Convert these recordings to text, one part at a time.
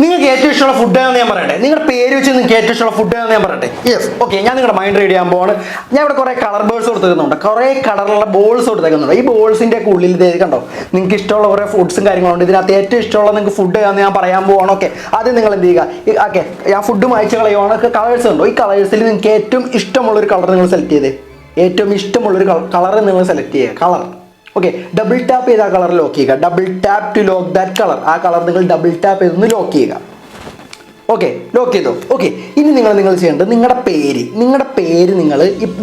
നിങ്ങൾക്ക് ഏറ്റവും ഇഷ്ടമുള്ള ഫുഡ് ഏതാണെന്ന് ഞാൻ പറയട്ടെ. നിങ്ങളുടെ പേര് വെച്ച് നിങ്ങൾക്ക് ഏറ്റവും ഇഷ്ടമുള്ള ഫുഡ് ഏതാണെന്ന് ഞാൻ പറയട്ടെ. Yes, okay. ഞാൻ നിങ്ങളുടെ മൈൻഡ് റീഡ് ചെയ്യാൻ പോവാണ്. ഞാൻ ഇവിടെ കുറേ കളർ ബേഴ്സ് കൊടുത്തേക്കുന്നുണ്ട്, കുറേ കളറുള്ള ബോൾസ് കൊടുത്തേക്കുന്നുണ്ട്. ഈ ബോൾസിൻ്റെ ഒക്കെ ഉള്ളിൽ ഇത് കണ്ടോ, നിങ്ങൾക്ക് ഇഷ്ടമുള്ള കുറേ ഫുഡ്സും കാര്യങ്ങളുണ്ട്. ഇതിനകത്ത് ഏറ്റവും ഇഷ്ടമുള്ള നിങ്ങൾക്ക് ഫുഡ് ഏതാണെന്ന് ഞാൻ പറയാൻ പോവാണ്. ഓക്കെ, ആദ്യം നിങ്ങൾ എന്ത് ചെയ്യുക, ഓക്കെ, ഞാൻ ഫുഡ് മായ്ച്ച് കളയുവാണ്. കളേഴ്സ് ഉണ്ടോ, ഈ കളേഴ്സിൽ നിങ്ങൾക്ക് ഏറ്റവും ഇഷ്ടമുള്ളൊരു കളർ നിങ്ങൾ സെലക്ട് ചെയ്തേ. ഏറ്റവും ഇഷ്ടമുള്ളൊരു കളർ നിങ്ങൾ സെലക്ട് ചെയ്യുക. കളർ ഓക്കെ, ഡബിൾ ടാപ്പ് ചെയ്ത് ആ കളർ ലോക്ക് ചെയ്യുക. Double tap to lock that colour. ആ കളർ നിങ്ങൾ ഡബിൾ ടാപ്പ് ചെയ്തൊന്ന് ലോക്ക് ചെയ്യുക. ഓക്കെ, ലോക്ക് ചെയ്തോ. ഓക്കെ, ഇനി നിങ്ങൾ ചെയ്യേണ്ടത് നിങ്ങളുടെ പേര്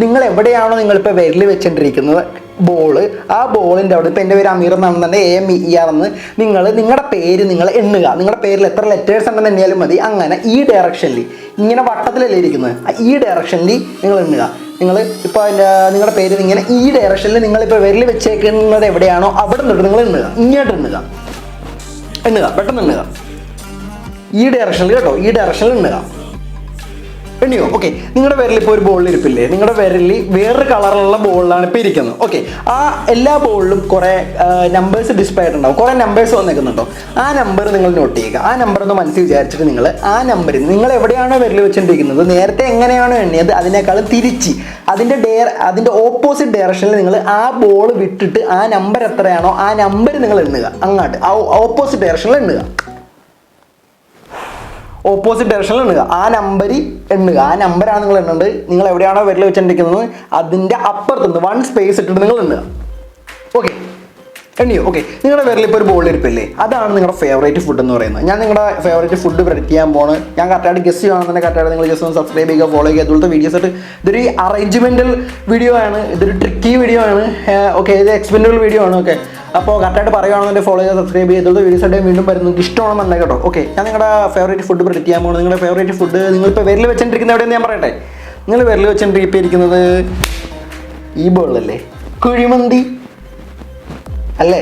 നിങ്ങൾ എവിടെയാണോ നിങ്ങളിപ്പോൾ വിരൽ വെച്ചുകൊണ്ടിരിക്കുന്നത് ബോള്, ആ ബോളിൻ്റെ അവിടെ ഇപ്പോൾ എൻ്റെ പേര് അമീർ എന്നാണെന്നുണ്ടെങ്കിൽ AMER എന്ന് നിങ്ങളുടെ പേര് നിങ്ങൾ എണ്ണുക. നിങ്ങളുടെ പേരിൽ എത്ര ലെറ്റേഴ്സ് ഉണ്ടെന്ന് എണ്ണിയാലും മതി. അങ്ങനെ ഈ ഡയറക്ഷനിൽ ഇങ്ങനെ വട്ടത്തിലല്ലേ ഇരിക്കുന്നത്, ഈ ഡയറക്ഷനിൽ നിങ്ങൾ എണ്ണുക. നിങ്ങൾ ഇപ്പോൾ നിങ്ങളുടെ പേര് ഇങ്ങനെ ഈ ഡയറക്ഷനിൽ നിങ്ങളിപ്പോൾ വിരൽ വെച്ചേക്കുന്നത് എവിടെയാണോ അവിടെ നിന്നിട്ട് നിങ്ങൾ എണ്ണുക. ഇങ്ങോട്ട് എണ്ണുക, പെട്ടെന്ന് എണ്ണുക. ഈ ഡയറക്ഷനിൽ കേട്ടോ, ഈ ഡയറക്ഷനിൽ എണ്ണുക. എണ്ണിയോ? ഓക്കെ, നിങ്ങളുടെ വിരലിൽ ഇപ്പോൾ ഒരു ബോളിൽ ഇരിപ്പില്ലേ, നിങ്ങളുടെ വിരലിൽ വേറൊരു കളറുള്ള ബോളിലാണ് ഇപ്പോൾ ഇരിക്കുന്നത്. ഓക്കെ, ആ എല്ലാ ബോളിലും കുറേ നമ്പേഴ്സ് ഡിസ്പ്ലേ ആയിട്ടുണ്ടാവും, കുറേ നമ്പേഴ്സ് വന്നേക്കുന്നുണ്ടോ. ആ നമ്പർ നിങ്ങൾ നോട്ട് ചെയ്യുക. ആ നമ്പർ ഒന്ന് മനസ്സിൽ വിചാരിച്ചിട്ട് നിങ്ങൾ ആ നമ്പറിൽ നിങ്ങൾ എവിടെയാണോ വിരൽ വെച്ചുകൊണ്ടിരിക്കുന്നത്, നേരത്തെ എങ്ങനെയാണോ എണ്ണിയത് അതിനേക്കാളും തിരിച്ച് അതിൻ്റെ ഓപ്പോസിറ്റ് ഡയറക്ഷനിൽ നിങ്ങൾ ആ ബോൾ വിട്ടിട്ട് ആ നമ്പർ എത്രയാണോ ആ നമ്പർ നിങ്ങൾ എണ്ണുക. അങ്ങോട്ട് ഓപ്പോസിറ്റ് ഡയറക്ഷനിൽ എണ്ണുക. ഓപ്പോസിറ്റ് ഡയറക്ഷനിൽ എണ്ണുക. ആ നമ്പറിൽ എണ്ണുക. ആ നമ്പറാണ് നിങ്ങൾ എണ്ണേണ്ടത്. നിങ്ങൾ എവിടെയാണോ വിരൽ വെച്ചിരിക്കുന്നത് അതിൻ്റെ അപ്പുറത്തുനിന്ന് 1 സ്പേസ് ഇട്ടിട്ട് നിങ്ങൾ എണ്ണുക. ഓക്കെ, എണ്ണിയോ? ഓക്കെ, നിങ്ങളുടെ വിരലിൽ ഇപ്പോൾ ഒരു ബോളിൽ ഇരിപ്പില്ലേ, അതാണ് നിങ്ങളുടെ ഫേവറേറ്റ് ഫുഡ് എന്ന് പറയുന്നത്. ഞാൻ നിങ്ങളുടെ ഫേവറേറ്റ് ഫുഡ് പ്രെഡിക്റ്റ് ചെയ്യാൻ പോണ്. ഞാൻ കറക്റ്റായിട്ട് ഗസ് ചെയ്യുകയാണെന്നുണ്ടെങ്കിൽ കറക്റ്റായിട്ട് നിങ്ങൾ ജസ്റ്റ് ഒന്ന് സബ്സ്ക്രൈബ് ചെയ്യുക, ഫോളോ ചെയ്യുക. അതുപോലത്തെ വീഡിയോസ് ആയിട്ട് ഇതൊരു അറേഞ്ച്മെൻറ്റൽ വീഡിയോ ആണ്, ഇതൊരു ട്രിക്കി വീഡിയോ ആണ്. ഓക്കെ, ഇത് എക്സ്പെരിമെൻ്റൽ വീഡിയോ ആണ്. ഓക്കെ, അപ്പോൾ കറക്റ്റായിട്ട് പറയുകയാണെന്നുണ്ടെങ്കിൽ ഫോളോ ചെയ്ത് സബ്സ്ക്രൈബ് ചെയ്ത് ഇതുപോലത്തെ വീഡിയോസ് ആയിട്ട് വീണ്ടും വരുന്നത് നിങ്ങൾക്ക് ഇഷ്ടമാണെന്നുണ്ടെങ്കിൽ കേട്ടോ. ഓക്കെ, ഞാൻ നിങ്ങളുടെ ഫേവറേറ്റ് ഫുഡ് പ്രെഡിക്റ്റ് ചെയ്യാൻ പോകുന്നത്. നിങ്ങളുടെ ഫേവറേറ്റ് ഫുഡ് നിങ്ങളിപ്പോൾ വിരൽ വെച്ചിരിക്കുന്നത് എവിടെയെന്ന് ഞാൻ പറയട്ടെ. നിങ്ങൾ വിരൽ വെച്ചിരിക്കുന്നത് ഈ ബോളല്ലേ, കുഴിമന്തി അല്ലേ?